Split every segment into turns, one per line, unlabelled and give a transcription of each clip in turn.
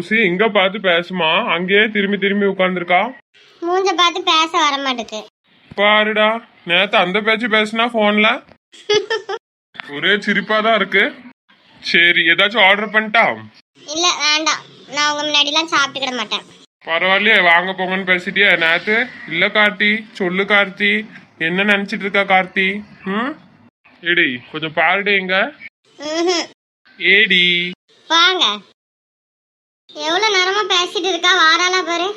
கௌசி இங்க பார்த்து பேசுமா, அங்கேயே திரும்பி திரும்பி உட்கார்ந்துருக்கா.
மூஞ்ச பார்த்து பேச வர மாட்டேங்குது.
பாருடா, நேத்து அந்த பேச்சு பேசுனா போன்ல ஒரே சிரிப்பாதான் இருக்கு. சரி, ஏதாச்சும் ஆர்டர் பண்ணிட்டா?
இல்ல வேண்டாம், நான் உங்க முன்னாடி எல்லாம் சாப்பிட்டுக்கிட மாட்டேன்.
பரவாயில்லையே, வாங்க போங்கன்னு பேசிட்டியா நேத்து? இல்ல கார்த்தி, சொல்லு கார்த்தி, என்ன நினைச்சிட்டு இருக்கா கார்த்தி? ஏடி கொஞ்சம் பாருடி எங்க. ஏடி
வாங்க, எவ்வளவு நேரமா பேசிட்டு இருக்கா, வாராளா பாரு.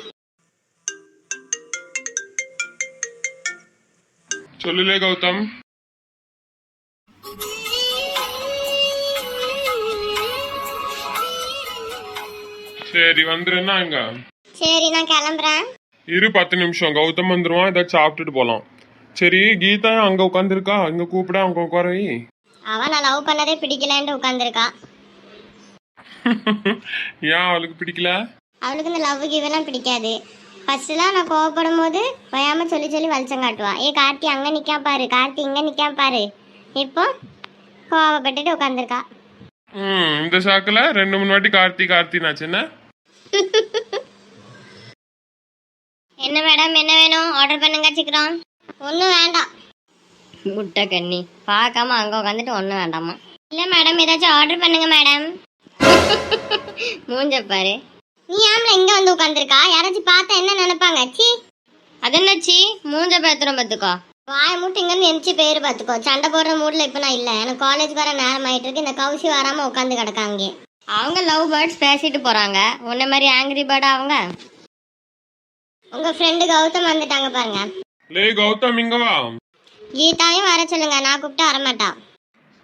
சொல்லுலே கௌதம். சரி வந்துருன்னா இங்க.
சரி நான் கிளம்புறேன்.
இரு 10 நிமிஷம், கௌதம் வந்துருவான், ஏதாச்சும் சாப்பிட்டுட்டு போலாம். சரி, கீதா அங்க உட்காந்துருக்கா, இங்க கூப்பிட அங்க உட்கார.
அவன் நான் லவ் பண்ணதே பிடிக்கலன்னு உட்காந்துருக்கா.
ஏன் அவளுக்கு பிடிக்கல?
அவளுக்கு இந்த லவ் கிவெல்லாம் பிடிக்காது. ஃபர்ஸ்ட்லாம் நான் கோவப்படும் போது பயாம சொல்லி சொல்லி வலிச்சம் காட்டுவா. ஏ கார்த்தி அங்க நிக்கா பாரு, கார்த்தி இங்க நிக்கா பாரு. இப்போ கோவப்பட்டுட்டு உட்காந்துருக்கா.
இந்த சாக்குல 2-3 வாட்டி கார்த்தி கார்த்தினாச்சு.
என்ன மேடம், என்ன வேணும்? ஆர்டர் பண்ணுங்க சீக்கிரம். ஒன்றும் வேண்டாம். முட்டை கண்ணி பார்க்காம அங்கே உட்காந்துட்டு ஒன்றும் வேண்டாமா. இல்லை மேடம், ஏதாச்சும் ஆர்டர் பண்ணுங்க மேடம். மூஞ்ச பாரு. நீ ஆம்ல இங்கே வந்து உட்காந்துருக்கா, யாராச்சும் பார்த்தா என்ன நினைப்பாங்க? சி அது என்ன சி, மூஞ்ச பேத்துறோம் பார்த்துக்கோ. வாய மூட்டு இங்கேருந்து எந்திச்சு பேர் பார்த்துக்கோ. சண்டை போடுற மூடில் இப்போ நான் இல்லை, எனக்கு காலேஜ் வர நேரம் ஆகிட்டு இருக்கு. இந்த கௌசி வராமல் உட்காந்து கிடக்காங்க. அவங்க லவ் பேர்ட்ஸ் பேசிட்டு போகிறாங்க, உன்ன மாதிரி ஆங்கிரி பேர்டா அவங்க. உங்க ஃப்ரெண்டு கௌதம் வந்துட்டாங்க பாருங்க.
லே கௌதம் இங்க வா.
கீதாவையும் வர சொல்லுங்க, நான் கூப்பிட்டு வரமாட்டா.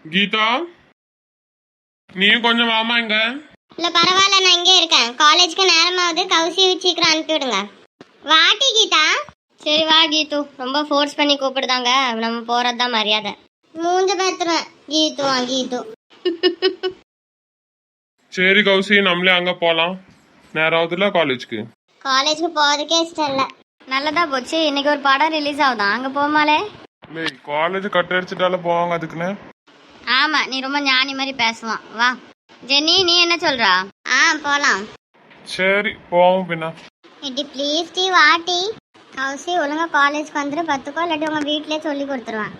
கீதா நீயும் கொஞ்சம் வாமா இங்க.
இல்ல பரவாயில்ல, நான் இங்கே இருக்கேன். காலேஜ்க்கு நேரமாவது, கௌசி சீக்கிரம் அனுப்பி விடுங்க. வாட்டி கீதா. சரி வா கீது, ரொம்ப ஃபோர்ஸ் பண்ணி கூப்பிடுதாங்க, நம்ம போறதுதான் மரியாதை. மூஞ்ச பேத்துருவேன் கீது கீது.
சரி கௌசி, நம்மளே அங்க போலாம். நேராவதுல காலேஜ்க்கு.
காலேஜ்க்கு போறதுக்கே இஷ்டம் இல்ல. நல்லதா போச்சு, இன்னைக்கு ஒரு படம் ரிலீஸ் ஆகுதான், அங்க போமாலே.
காலேஜ் கட் அடிச்சுட்டால போவாங்க அதுக்குன்னு.
ஆமா, நீ ரொம்ப ஞானி மாதிரி பேசுவான். வா ஜெனி, நீ என்ன சொல்றா? போலாம்.
சரி போவோம். பின்ன
இடி ப்ளீஸ் டி வாட்டி. கௌசி ஒழுங்கா காலேஜ்க்கு வந்துட்டு பத்துக்கோ, இல்லாட்டி உங்க வீட்லயே சொல்லி கொடுத்துருவேன்.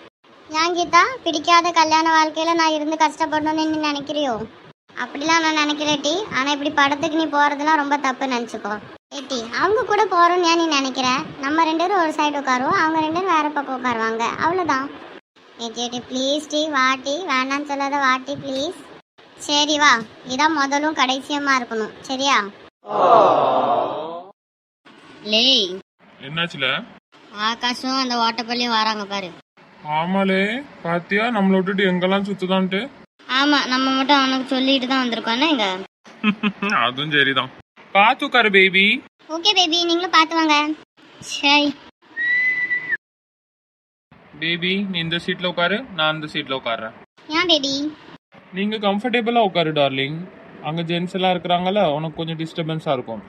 ஏன் கீதா, பிடிக்காத கல்யாண வாழ்க்கையில நான் இருந்து கஷ்டப்படணும்னு நீ நினைக்கிறியோ? அப்படிலாம் நான் நினைக்கிறேட்டி. ஆனா இப்படி படத்துக்கு நீ போறதுலாம் ரொம்ப தப்பு நினைச்சுக்கோ. ஏட்டி அவங்க கூட போறோம்னு ஏன் நீ நினைக்கிற? நம்ம 2 பேரும் ஒரு சைடு உட்காருவோம், அவங்க 2 பேரும் வேற பக்கம் உட்காருவாங்க, அவ்வளவுதான். ஏட்டி ப்ளீஸ் டி வாட்டி, வேண்டான்னு சொல்லாத வாட்டி ப்ளீஸ். சரி வா, இதான் முதலும் கடைசியமா இருக்கணும், சரியா? லேய்
என்னாச்சுல?
ஆகாஷும் அந்த ஓட்டப்பள்ளியும் வராங்க பாரு.
ஆமாலே, பாத்தியா நம்மள விட்டுட்டு எங்கெல்லாம் சுத்துதான்ட்டு.
ஆமா, நம்ம மட்டும் அவனுக்கு சொல்லிட்டு தான் வந்திருக்கோம். எங்க
அதுவும் சரிதான். பாத்து உட்காரு பேபி.
ஓகே பேபி, நீங்களும் பாத்து வாங்க. சரி
பேபி, நீ இந்த சீட்ல உட்காரு, நான் இந்த சீட்ல உட்கார்றேன்.
ஏன் பேபி?
நீங்க கம்ஃபர்டபுளா உட்காரு டார்லிங். அங்க ஜென்ஸ் எல்லாம் இருக்கிறாங்கல்ல, உனக்கு கொஞ்சம் டிஸ்டர்பன்ஸா இருக்கும்.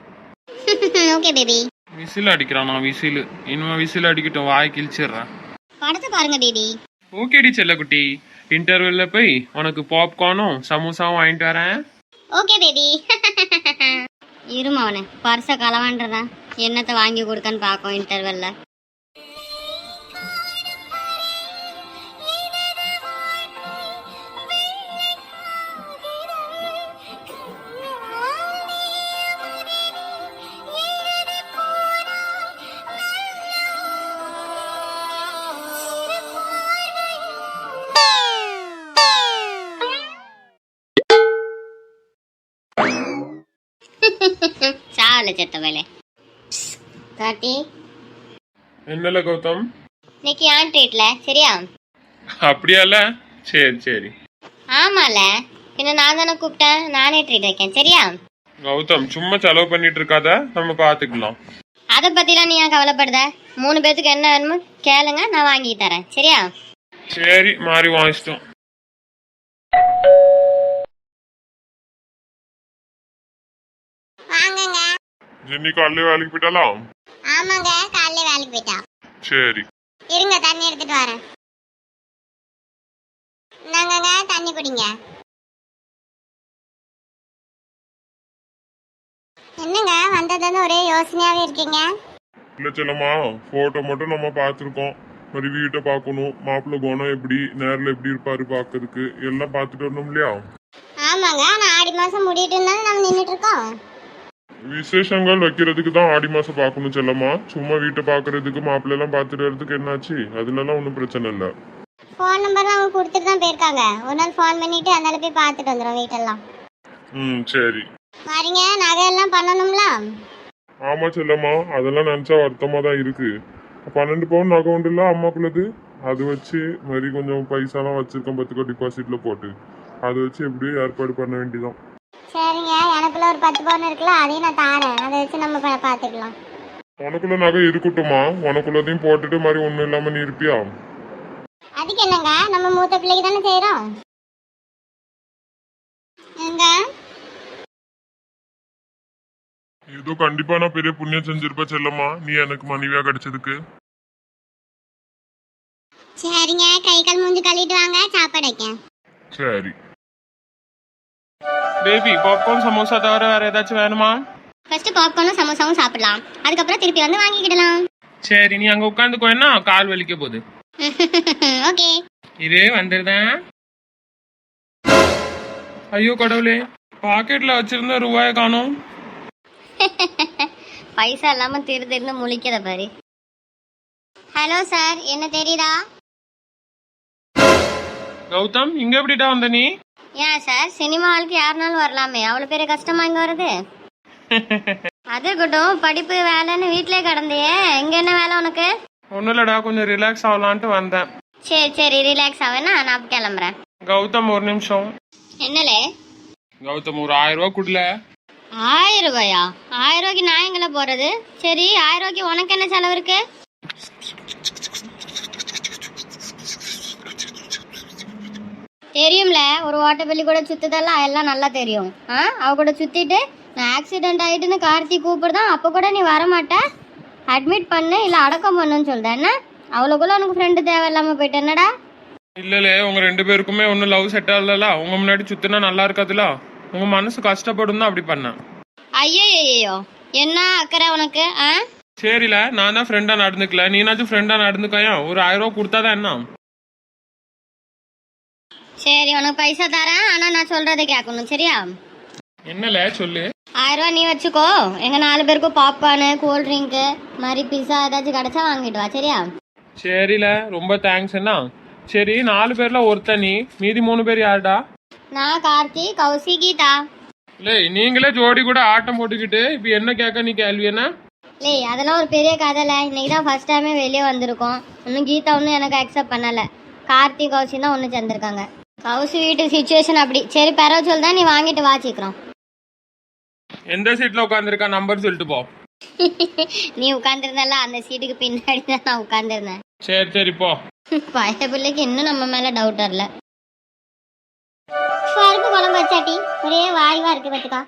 Okay baby.
விசில் அடிக்கிறான், நான் விசில் இனிமே விசில் அடிக்கட்டும், வாய் கிழிச்சிடுறேன்.
படத்தை பாருங்க பேபி.
ஓகேடி செல்லக்குட்டி, இன்டர்வெல்ல போய் உனக்கு பாப்கார்னும் சமோசாவும் வாங்கிட்டு வரேன்.
Okay baby. இருமா, அவனை பர்ச களவான்றதான் என்னத்தை வாங்கி கொடுக்கன்னு பார்க்கும் இன்டர்வெல்ல. சாவல செத்த வேலை. காட்டி
என்னல கௌதம்,
இன்னைக்கு ஆன் ட்ரீட்ல, சரியா?
அப்படியால? சரி சரி.
ஆமால, பின்ன நான் தானே கூப்பிட்டேன், நானே ட்ரீட் வைக்கேன், சரியா?
கௌதம் சும்மா செலவு பண்ணிட்டு இருக்காத, நம்ம பாத்துக்கலாம்.
அதை பத்திலாம் நீ ஏன் கவலைப்படுத? 3 பேத்துக்கு என்ன வேணுமோ கேளுங்க, நான் வாங்கி தரேன், சரியா?
சரி, மாறி வாங்கிட்டோம்.
வாங்குங்க.
ஜென்னி காலையில வேலைக்கு போயிட்டாலாம்?
ஆமாங்க, காலையில வேலைக்கு போயிட்டா.
சரி,
இருங்க தண்ணி எடுத்துட்டு வரேன். நாங்கங்க தண்ணி குடிங்க. என்னங்க வந்ததுன்னு ஒரே யோசனையாவே இருக்கீங்க?
இல்ல செல்லம்மா, போட்டோ மட்டும் நம்ம பார்த்துருக்கோம். மாதிரி வீட்டை பார்க்கணும், மாப்பிள்ளை குணம் எப்படி, நேரில் எப்படி இருப்பாரு பார்க்கறதுக்கு எல்லாம் பார்த்துட்டு வரணும் இல்லையா?
ஆமாங்க, நான் ஆடி மாசம் முடியிட்டு இருந்தாலும் நம்ம நின்றுட்டு இருக்கோம்.
விசேஷங்கள் வைக்கிறதுக்கு தான் ஆடி மாசம் பார்க்கணும் செல்லம்மா. சும்மா வீட்டை பார்க்கறதுக்கு மாப்பிள்ளை எல்லாம் பார்த்துட்டு வரதுக்கு என்னாச்சு? அதுலலாம் ஒன்றும் பிரச்சனை இல்லை.
ஃபோன் நம்பர்லாம் அவங்க கொடுத்துட்டு தான் போயிருக்காங்க. ஒரு நாள் ஃபோன் பண்ணிட்டு அதனால போய் பார்த்துட்டு வந்துடும் வீட்டெல்லாம்.
சரி.
வரீங்க, நகையெல்லாம் பண்ணணும்ல?
ஆமா செல்லம்மா, அதெல்லாம் நினைச்சா வருத்தமா தான் இருக்கு. 12 பவுன் நகை உண்டுல்ல அம்மாக்குள்ளது, அது வச்சு மாதிரி கொஞ்சம் பைசாலாம் வச்சிருக்கோம் பத்துக்கோ டிபாசிட்ல போட்டு, அதை வச்சு எப்படியோ ஏற்பாடு பண்ண வேண்டியதான்.
சரிங்க, எனக்குள்ள ஒரு 10 பவுன் இருக்குல்ல, அதையும் நான் தாரேன். அதை வச்சு நம்ம பார்த்துக்கலாம்.
உனக்குள்ள நகை இருக்கட்டுமா? உனக்குள்ளதையும் போட்டுட்டு மாதிரி ஒன்றும் இல்லாம நீ இருப்பியா?
அதுக்கு என்னங்க, நம்ம மூத்த பிள்ளைக்கு தானே செய்யறோம். எங்க
ஏதோ கண்டிப்பா நான் பெரிய புண்ணியம் செஞ்சிருப்ப செல்லம்மா, நீ எனக்கு மனைவியா கிடைச்சதுக்கு.
சரிங்க, கை கால் மூஞ்சி கழுவிட்டு வாங்க, சாப்பாடு வைக்க.
சரி.
பேபி, பாப்கார்ன் சமோசா தவிர வேற ஏதாச்சும் வேணுமா?
ஃபர்ஸ்ட் பாப்கார்னும் சமோசாவும் சாப்பிடலாம், அதுக்கப்புறம் திருப்பி வந்து வாங்கிக்கிடலாம்.
சரி, நீ அங்க உட்காந்துக்கோ, என்ன கால் வலிக்க போகுது.
ஓகே.
இதே வந்துருதேன். ஐயோ கடவுளே, பாக்கெட்ல வச்சிருந்த ரூபாய காணோம்.
பைசா இல்லாம திரு முழிக்கிற பாரு. ஹலோ சார், என்ன தெரியுதா?
கௌதம், இங்க எப்படிடா வந்த நீ?
ஏன் சார், சினிமா ஹாலுக்கு யாருனாலும் வரலாமே, அவ்வளவு பெரிய கஷ்டமா இங்க வருது? அது இருக்கட்டும், படிப்பு வேலைன்னு வீட்லயே கிடந்தியே, இங்க என்ன வேலை உனக்கு?
ஒன்னும் இல்லடா, கொஞ்சம் ரிலாக்ஸ் ஆகலான்ட்டு வந்தேன்.
சரி சரி, ரிலாக்ஸ் ஆவேனா, நான் கிளம்புறேன்.
கௌதம் ஒரு நிமிஷம்.
என்னலே?
கௌதம் ஒரு 1000 ரூபா குடுல.
1000 ரூபாயா? 1000 ரூபாய்க்கு நான் எங்கல போறது? சரி, 1000 ரூபாய்க்கு உனக்கு என்ன செலவு இருக்கு? தெரியும்ல, ஒரு ஓட்டப்பள்ளி கூட சுத்துதெல்லாம் எல்லாம் நல்லா தெரியும். அவ கூட சுத்திட்டு நான் ஆக்சிடென்ட் ஆயிட்டுன்னு கார்த்தி கூப்பிடுதான், அப்ப கூட நீ வரமாட்ட. அட்மிட் பண்ணு இல்ல அடக்கம் பண்ணுன்னு சொல்றேன். என்ன அவ்வளோக்குள்ள உனக்கு ஃப்ரெண்டு தேவையில்லாம போயிட்டு என்னடா?
இல்லலே, உங்க 2 பேருக்குமே ஒன்னும் லவ் செட் ஆகல. உங்க முன்னாடி சுத்தினா நல்லா இருக்காதுல, உங்க மனசு கஷ்டப்படும் தான் அப்படி பண்ணேன்.
ஐயோ, என்ன அக்கறை உனக்கு?
சரில, நான் தான் ஃப்ரெண்டா நடந்துக்கல, நீனாச்சும் ஃப்ரெண்டா நடந்துக்கயா. ஒரு 1000 ரூபா கொடுத்தாதான் என்ன?
சரி, உனக்கு பைசா தரேன், ஆனா நான் சொல்றதை கேட்கணும், சரியா?
என்னல சொல்லு.
1000 ரூபா நீ வச்சுக்கோ. எங்க 4 பேருக்கும் பாப்கார்னு, கூல் ட்ரிங்க்கு மாதிரி பிஸா ஏதாச்சும் கிடைச்சா வாங்கிட்டு வா, சரியா?
சரில, ரொம்ப தேங்க்ஸ். என்ன சரி, 4 பேர்ல ஒருத்த நீ, மீதி 3 பேர் யாருடா?
நான், கார்த்தி, கௌசி, கீதா.
இல்லை, நீங்களே ஜோடி கூட ஆட்டம் போட்டுக்கிட்டு இப்ப என்ன கேட்க நீ கேள்வி என்ன?
லேய், அதெல்லாம் ஒரு பெரிய கதைல. இன்னைக்கு தான் ஃபர்ஸ்ட் டைமே வெளியே வந்திருக்கோம். இன்னும் கீதா ஒன்றும் எனக்கு அக்செப்ட் பண்ணலை. கார்த்தி, கௌசி தான் ஒன்று சேர்ந்துருக்காங்க. கௌசி வீட்டு சுச்சுவேஷன் அப்படி. சரி, பெறவு சொல் தான், நீ வாங்கிட்டு வா சீக்கிரம்.
எந்த சீட்ல உட்காந்துருக்கா நம்பர் சொல்லிட்டு போ.
நீ உட்காந்துருந்தல, அந்த சீட்டுக்கு பின்னாடி தான் நான் உட்காந்துருந்தேன்.
சரி சரி போ.
பழைய பிள்ளைக்கு இன்னும் நம்ம மேல டவுட் வரல. பருப்பு குழம்பு வச்சாட்டி ஒரே வாய்வா இருக்கு பத்துக்கா.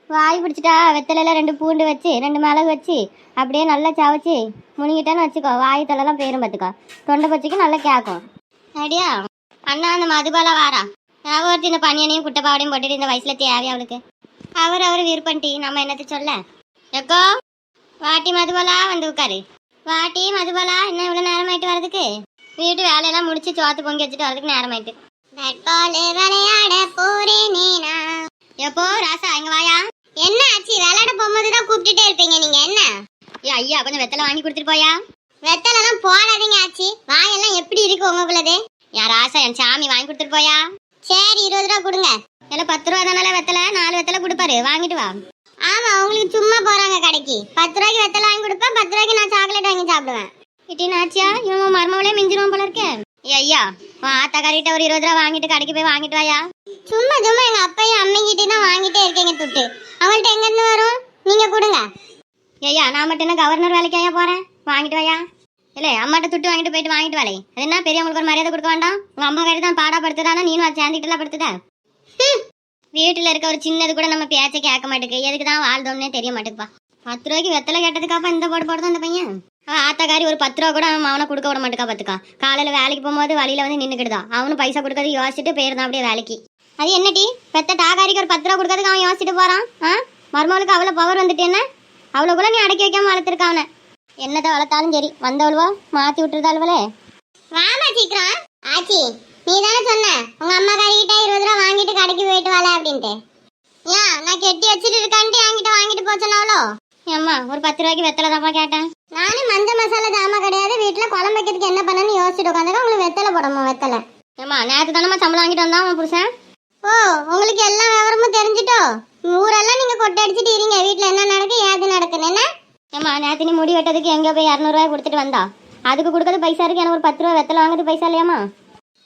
வாய் பிடிச்சிட்டா வெத்தலையில 2 பூண்டு வச்சு 2 மிளகு வச்சு அப்படியே நல்லா சவச்சு முனிங்கிட்டான்னு வச்சுக்கோ, வாய் தலைலாம் பேரும் பத்துக்கா. தொண்டை பச்சைக்கு நல்லா கேட்கும். அப்படியா அண்ணா? அந்த மதுபாலா வாரா ஒருத்தி இந்த பனியனையும் குட்டைப்பாவடையும் போட்டுட்டு இந்த வயசுல தேவையா அவளுக்கு? அவர் விருப்பண்டி, நம்ம என்னத்த சொல்ல. எக்கோ வாட்டி மதுபாலா, வந்து உட்காரு. வாட்டி மதுபாலா, என்ன இவ்வளோ நேரமாயிட்டு வர்றதுக்கு? வீட்டு வேலையெல்லாம் முடிச்சு சோத்து பொங்கி வச்சுட்டு வரதுக்கு நேரமாயிட்டு. விளையாட போறேனேனா. எப்போ ராசா இங்க வாயா. என்ன ஆச்சு? விளையாட போகும்போது தான் கூப்பிட்டுட்டே இருப்பீங்க நீங்க. என்ன ஐயா, கொஞ்சம் வெத்தலை வாங்கி கொடுத்துட்டு போயா. வெத்தலைலாம் போடாதீங்க ஆச்சு. வாயெல்லாம் எப்படி இருக்கு உங்களுக்குள்ளது? யார் ராசா, என் சாமி வாங்கி கொடுத்துட்டு போயா. சரி, 20 ரூபா கொடுங்க. எல்லாம் 10 ரூபா தானால வெத்தலை, 4 வெத்தலை கொடுப்பாரு, வாங்கிட்டு வா. ஆமா, உங்களுக்கு சும்மா போறாங்க கடைக்கு. 10 ரூபாய்க்கு வெத்தலை வாங்கி கொடுப்பேன், 10 ரூபாய்க்கு நான் சாக்லேட் வாங்கி சாப்பிடுவேன். இட்டினாச்சியா, இவன் மருமவளே மிஞ்சிருவோம் போல இருக்கே. ஐயா, ஆத்தாக்காரிட்ட ஒரு 20 ரூபா வாங்கிட்டு கடைக்கு போய் வாங்கிட்டு வாயா. சும்மா எங்க அப்பையும் அம்மைங்கிட்டே தான் வாங்கிட்டே இருக்கீங்க துட்டு. அவங்கள்ட்ட எங்க இருந்து வரும்? நீங்க கொடுங்க. ஐயா, நான் மட்டும் என்ன கவர்னர் வேலைக்கு ஐயா போறேன், வாங்கிட்டு வாயா. இல்லை, அம்மாட்ட துட்டு வாங்கிட்டு போயிட்டு வாங்கிட்டு வாழை. அது என்ன பெரியவங்களுக்கு ஒரு மரியாதை கொடுக்க வேண்டாம்? உங்க அம்மா கைட்டு தான் பாடா படுத்துதானா, நீனும் சேர்ந்துட்டுலாம் படுத்துத. வீட்டுல இருக்க ஒரு சின்னது கூட நம்ம பேச்ச கேட்க மாட்டேங்குது. எதுக்கு தான் வாழ்ந்தோம்னே தெரிய மாட்டேங்குப்பா. 10 ரூபாய்க்கு வெத்தலை கேட்டதுக்காப்பா இந்த போடு போடுதான் அந்த பையன். ஆத்தாக்காரி ஒரு 10 ரூபா கூட அவன் அவனை கொடுக்க விட மாட்டேக்கா பார்த்துக்கா. காலையில வேலைக்கு போகும்போது வழியில வந்து நின்றுக்கிட்டுதான். அவனும் பைசா கொடுக்கறது யோசிச்சுட்டு போயிருந்தான் அப்படியே வேலைக்கு. அது என்னடி பெத்த டாகாரிக்கு ஒரு 10 ரூபா கொடுக்கறதுக்கு அவன் யோசிச்சுட்டு போறான். மருமகளுக்கு அவ்வளோ பவர் வந்துட்டேன்னா அவ்வளோக்குள்ள நீ அடக்கி வைக்காம வளர்த்துருக்க அவனை. என்னத்தை வளர்த்தாலும் சரி வந்தவளுவா மாற்றி விட்டுருதாளுவலே. வாமா சீக்கிரம். ஆச்சி நீ தானே சொன்ன உங்க அம்மா கறிக்கிட்ட 20 ரூபா வாங்கிட்டு கடைக்கு போயிட்டு வாழ அப்படின்ட்டு. ஏன் நான் கெட்டி வச்சுட்டு இருக்கான்ட்டு என்கிட்ட வாங்கிட்டு போச்சனாவளோ? ஏம்மா ஒரு 10 ரூபாய்க்கு வெத்தலை தான்ப்பா கேட்டேன். நானும் மஞ்சள் மசாலா ஜாமான் கிடையாது வீட்டில் குழம்பு வைக்கிறதுக்கு என்ன பண்ணணும்னு யோசிச்சுட்டு உட்காந்துக்க. உங்களுக்கு வெத்தலை போடமா வெத்தலை? ஏம்மா நேற்று தானம்மா சம்பளம் வாங்கிட்டு வந்தான் உன் புருஷன். ஓ உங்களுக்கு எல்லா விவரமும் தெரிஞ்சுட்டோ? ஊரெல்லாம் நீங்க கொட்டை அடிச்சுட்டு இருங்க வீட்டில் என்ன நடக்கு ஏது நடக்குன்னு என்ன? ஏம்மா நேற்று நீ முடி வெட்டதுக்கு எங்கே போய் 200 ரூபாய் கொடுத்துட்டு வந்தா? அதுக்கு கொடுக்கறது பைசா இருக்கு. எனக்கு ஒரு 10 ரூபா வெத்தலை வாங்குறது பைசா இல்லையாம்மா?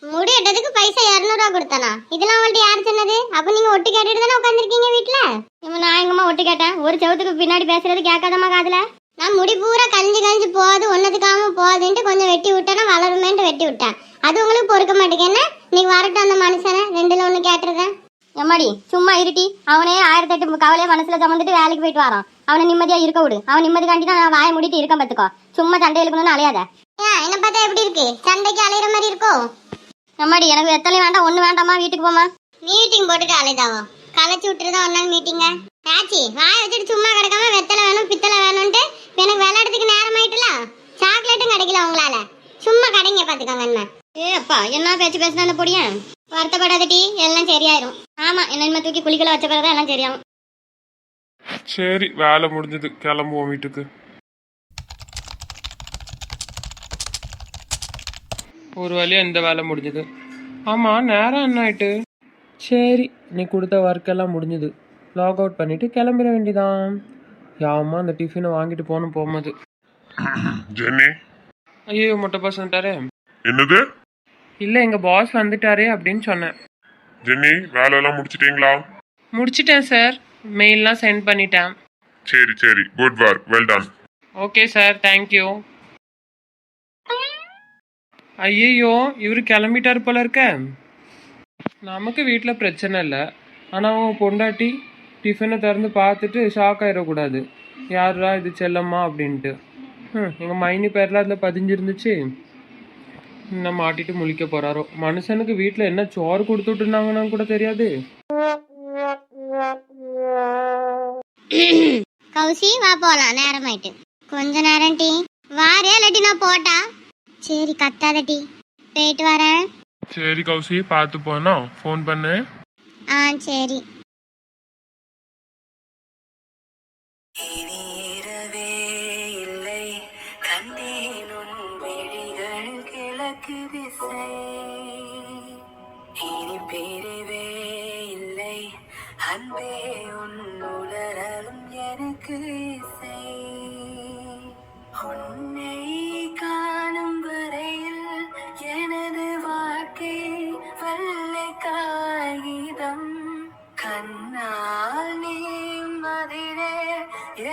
முடி வெட்டதுக்கு பைசா 200 ரூபா கொடுத்தானா? இதெல்லாம் உங்கள்ட்ட யார் சொன்னது? அப்ப நீங்க ஒட்டு கேட்டுட்டு தானே உட்காந்துருக்கீங்க வீட்டுல? நான் எங்கம்மா ஒட்டு கேட்டேன்? ஒரு செவத்துக்கு பின்னாடி பேசுறது கேட்காதம்மா காதுல. நான் முடி பூரா கழிஞ்சு போகுது ஒன்னதுக்காம போகுதுன்ட்டு கொஞ்சம் வெட்டி விட்டேன்னா வளருமேன்ட்டு வெட்டி விட்டேன். அது உங்களுக்கு பொறுக்க மாட்டேங்கன்னு நீங்க வரட்டும் அந்த மனுஷனை 2ல் 1 கேட்டுருக்கேன். எம்மாடி சும்மா இருட்டி. அவனே 1008 கவலையை மனசுல சுமந்துட்டு வேலைக்கு போயிட்டு வரான். அவனை நிம்மதியா இருக்க விடு. அவன் நிம்மதிக்காண்டி தான் நான் வாயை மூடிட்டு இருக்கேன் பார்த்துக்கோ. சும்மா சண்டை இழுக்கணும்னு அலையாத. என்ன பார்த்தா எப்படி இருக்கு? சண்டைக்கு அலையிற மாதிரி இருக்கும். அம்மாடி எனக்கு வெத்தலை வேண்டாம் ஒண்ணு வேண்டாமா. வீட்டுக்கு போமா. மீட்டிங் போட்டுட்டு அலைதாவோ களைச்சி விட்டுருதான் ஒரு நாள் மீட்டிங்க. ஆச்சி வாய வச்சுட்டு சும்மா கிடக்காம வெத்தலை வேணும் பித்தளை வேணும்ட்டு எனக்கு விளையாடுறதுக்கு நேரம் ஆயிட்டுல. சாக்லேட்டும் கிடைக்கல உங்களால. சும்மா கடைங்க பாத்துக்கோங்க. என்ன ஏ அப்பா என்ன பேச்சு பேசுனா அந்த பொடியன்? வருத்தப்படாதட்டி எல்லாம் சரியாயிரும். ஆமா என்ன தூக்கி குளிக்கல வச்ச பிறகுதான் எல்லாம் சரியாகும்.
சரி வேலை முடிஞ்சது கிளம்புவோம் வீட்டுக்கு. ஒரு வழியாக இந்த வேலை முடிஞ்சது. ஆமாம் நேரம் என்ன ஆயிட்டு? சரி நீ கொடுத்த ஒர்க்கெல்லாம் முடிஞ்சுது. லாக் அவுட் பண்ணிவிட்டு கிளம்பிட வேண்டியதான். யாமா அந்த டிஃபினை வாங்கிட்டு போகும்போது
ஜெனி
ஐயோ மொட்டை பாஸ் வந்துட்டாரே.
என்னது?
இல்லை எங்கள் பாஸ் வந்துட்டாரே அப்படின்னு சொன்னேன்.
ஜெனி வேலையெல்லாம் முடிச்சிட்டீங்களா?
முடிச்சிட்டேன் சார். மெயிலெலாம் சென்ட் பண்ணிட்டேன்.
சரி சரி good work well done.
Okay sir thank you. ஐயோ இவர் கிளம்பிட்டாரு போல இருக்க. நமக்கு வீட்டில் பிரச்சனை இல்லை. ஆனால் அவன் பொண்டாட்டி டிஃபனை திறந்து பார்த்துட்டு ஷாக் ஆகிடக்கூடாது. யாரா இது செல்லம்மா அப்படின்ட்டு. எங்கள் மைனி பேரில் அதில் பதிஞ்சிருந்துச்சு. இன்னும் மாட்டிட்டு முழிக்க போகிறாரோ. மனுஷனுக்கு வீட்டில் என்ன சோறு கொடுத்துட்ருந்தாங்கன்னா கூட தெரியாது.
கௌசி வா போலாம் நேரம் ஆயிட்டு. கொஞ்ச நேரம் டீ வாரே இல்லாட்டி நான் போட்டா? சரி கத்தாத டீ போயிட்டு வரேன்.
சரி கௌசி பார்த்து போனா ஃபோன் பண்ணு.
ஆ சரி.
அன்பே உன் உலரும் எனக்கு இசை. உன்னை காணும் வரையில் எனது வாழ்க்கை வெள்ளை காகிதம். கண்ணால் நீ மதிலே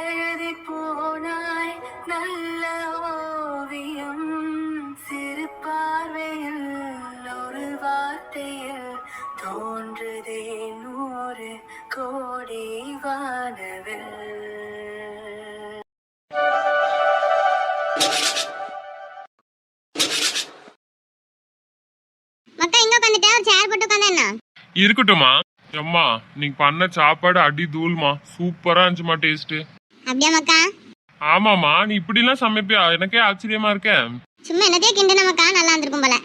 எழுதி போனாய் நல்ல ஓவியம். சிறு பார்வையில் ஒரு வார்த்தையில் தோன்றுதே 100 கோடி வானவில்.
மக்கா இங்க உட்காந்துட்டேன். ஒரு சேர் போட்டு உட்காந்து என்ன
இருக்கட்டுமா? அம்மா நீங்க பண்ண சாப்பாடு அடி தூள்மா. சூப்பரா இருந்துச்சுமா டேஸ்ட்.
அப்படியா மக்கா?
ஆமாமா நீ இப்படிலாம் சமைப்பியா? எனக்கே ஆச்சரியமா இருக்க.
சும்மா என்னதே கிண்டன மக்கா நல்லா இருந்திருக்கும் போல.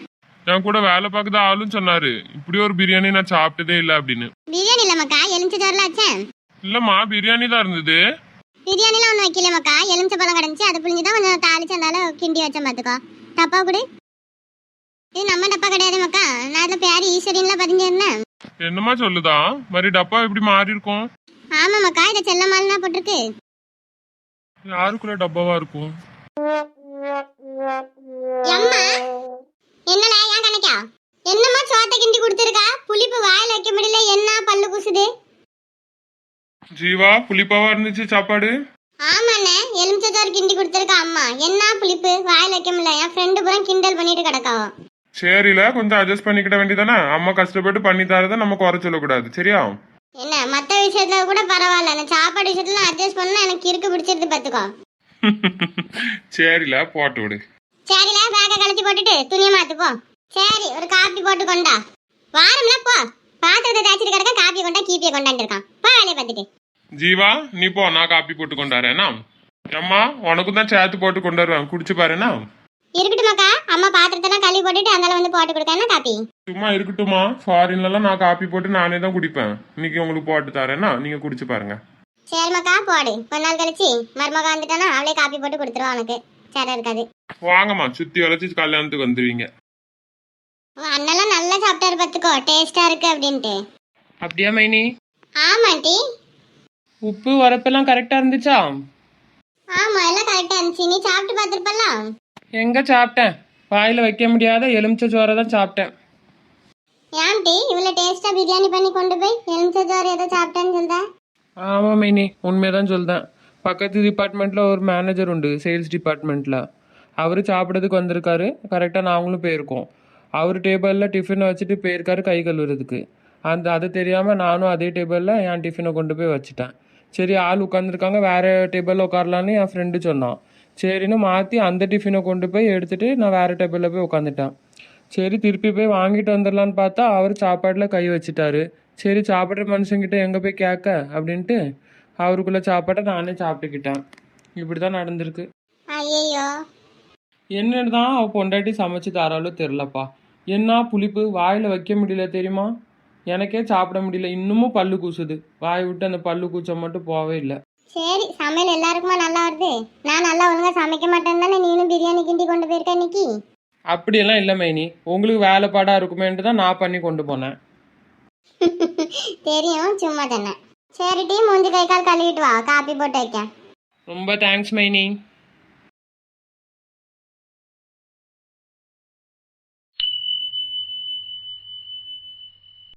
என் கூட வேலை பார்க்குற ஆளும் சொன்னாரு இப்படி ஒரு பிரியாணி நான் சாப்பிட்டதே இல்லை அப்படின்னு.
பிரியாணி இல்ல மக்கா எலுமிச்சை சோறுல வச்சேன்.
இல்லம்மா பிரியாணி தான் இருந்தது.
பிரியாணிலாம் ஒன்றும் வைக்கல மக்கா. எலுமிச்சை பழம் கிடந்துச்சு அதை புளிஞ்சுதான் கொஞ்சம் தாளிச்சு அந்தால கிண்டி வச்சேன் பார்த்துக்கோ. டப்பா கொடு. இது நம்ம டப்பா கிடையாது மக்கா. நான் அதில் பேர் ஈஸ்வரின்லாம் பதிஞ்சிருந்தேன்.
என்னம்மா சொல்லுதா மாதிரி டப்பா எப்படி மாறி இருக்கும்?
ஆமா மக்கா இதை செல்லமாலாம் போட்டிருக்கு.
யாருக்குள்ள டப்பாவா இருக்கும்?
அம்மா என்னல ஏன் கணக்கா? என்னம்மா சோத்தை கிண்டி கொடுத்துருக்கா? புளிப்பு வாயில வைக்க முடியல. என்ன பல்லு கூசுது?
ஜீவா புளிப்பாவா இருந்துச்சு சாப்பாடு?
ஆமாண்ணே எலுமிச்சை சோறு கிண்டி கொடுத்துருக்கா அம்மா. என்ன புளிப்பு வாயில வைக்க முடியல. என் ஃப்ரெண்டு பூரா கிண்டல் பண்ணிட்டு கிடக்காவோ.
சரில கொஞ்சம் அட்ஜஸ்ட் பண்ணிக்கிட வேண்டியதானே. அம்மா கஷ்டப்பட்டு பண்ணி தரதை நம்ம குறை சொல்லக்கூடாது சரியா?
என்ன மற்ற விஷயத்துல கூட பரவாயில்ல. அந்த சாப்பாடு விஷயத்துல அட்ஜஸ்ட் பண்ணா எனக்கு இருக்கு பிடிச்சிருது பார்த்துக்கோ.
சரில போட்டு விடு.
சரில பேக்க கழிச்சு போட்டுட்டு துணியை மாத்துப்போ. சரி ஒரு காப்பி போட்டு கொண்டா. வாரம்ல போ. பாத்திரத்தை தேய்ச்சிட்டு கிடக்க காப்பி கொண்டா கீப்பியை கொண்டாண்டு இருக்கான். போ வேலையை பார்த்துட்டு.
ஜீவா நீ போ, நான் காப்பி போட்டு கொண்டாரேனா. அம்மா உனக்கும் தான் சேர்த்து போட்டு கொண்டு வருவேன், குடிச்சு பாருனா.
இருக்கட்டுமாக்கா, அம்மா பாத்திரத்தெல்லாம் கழுவி போட்டுட்டு அந்தால வந்து போட்டு கொடுக்கணும் காப்பி.
சும்மா இருக்கட்டுமா, ஃபாரின்லலாம் நான் காப்பி போட்டு நானே தான் குடிப்பேன். இன்னைக்கு உங்களுக்கு போட்டு தரேன்னா நீங்க குடிச்சு பாருங்க.
சரிம்மாக்கா போடு. கொஞ்ச நாள் கழிச்சு மருமகா வந்துட்டானா அவளே காப்பி போட்டு கொடுத்துருவா உனக்கு. சரி இருக்காது.
வாங்கம்மா, சுத்தி வளைச்சு கல்யாணத்துக்கு வந்துருவீங்க.
உன் அண்ணெல்லாம் நல்லா சாப்பிட்டாரு பார்த்துக்கோ, டேஸ்டா இருக்கு அப்படின்ட்டு.
அப்படியா மைனி?
ஆமாட்டி.
உப்பு உரப்பெல்லாம் கரெக்டாக இருந்துச்சா?
ஆமா எல்லாம் கரெக்டா இருந்துச்சு. நீ சாப்பிட்டு பார்த்துருப்பல்ல.
எங்கே சாப்பிட்டேன்? வாயில் வைக்க முடியாத எலுமிச்சை சோறை தான் சாப்பிட்டேன்.
ஏன்டி இவ்வளோ டேஸ்டா பிரியாணி பண்ணி கொண்டு போய் எலுமிச்சை சோறு ஏதோ சாப்பிட்டேன்னு சொல்ற?
ஆமாம் மைனி, உண்மையாக சொல்கிறேன். பக்கத்து டிபார்ட்மெண்ட்டில் ஒரு மேனேஜர் உண்டு, சேல்ஸ் டிபார்ட்மெண்ட்டில். அவர் சாப்பிட்றதுக்கு வந்திருக்காரு. கரெக்டாக நாங்களும் போயிருக்கோம். அவர் டேபிளில் டிஃபனை வச்சுட்டு போயிருக்காரு கை கழுவுறதுக்கு. அது தெரியாமல் நானும் அதே டேபிளில் என் டிஃபனை கொண்டு போய் வச்சுட்டேன். சரி ஆள் உட்காந்துருக்காங்க, வேறு டேபிளில் உட்காரலான்னு என் ஃப்ரெண்டு சொன்னான். சரின்னு மாற்றி அந்த டிஃபனை கொண்டு போய் எடுத்துகிட்டு நான் வேறு டேபிளில் போய் உட்காந்துட்டேன். சரி திருப்பி போய் வாங்கிட்டு வந்துடலான்னு பார்த்தா அவர் சாப்பாட்டில் கை வச்சுட்டாரு. சரி சாப்பிட்ற மனுஷங்கிட்ட எங்கே போய் கேட்க அப்படின்ட்டு அவருக்குள்ளே சாப்பாட்டை நானே சாப்பிட்டுக்கிட்டேன். இப்படி தான் நடந்திருக்கு.
ஐயோ
என்னன்னு தான் அவள் பொண்டாட்டி சமைச்சு தராலோ தெரிலப்பா. என்ன புளிப்பு, வாயில் வைக்க முடியல தெரியுமா? எனக்கே சாப்பிட முடியல, இன்னமும் பல்லு கூசுது. வாய் விட்டு அந்த பல்லு கூச்சம் மட்டும் போவே இல்லை.
சரி சமையல் எல்லாருக்குமா நல்லா வருது. நான் நல்லா ஒழுங்கா சமைக்க மாட்டேன்னு தானே நீனும் பிரியாணி கிண்டி கொண்டு போயிருக்க இன்னைக்கு.
அப்படியெல்லாம் இல்லை மைனி, உங்களுக்கு வேலைப்பாடாக இருக்குமேன்ட்டு தான் நான் பண்ணி கொண்டு போனேன்.
தெரியும் சும்மா தானே. சரி டீ மூஞ்சி கை கால் கழுவிட்டு வா, காப்பி போட்டு வைக்க.
ரொம்ப தேங்க்ஸ் மைனி.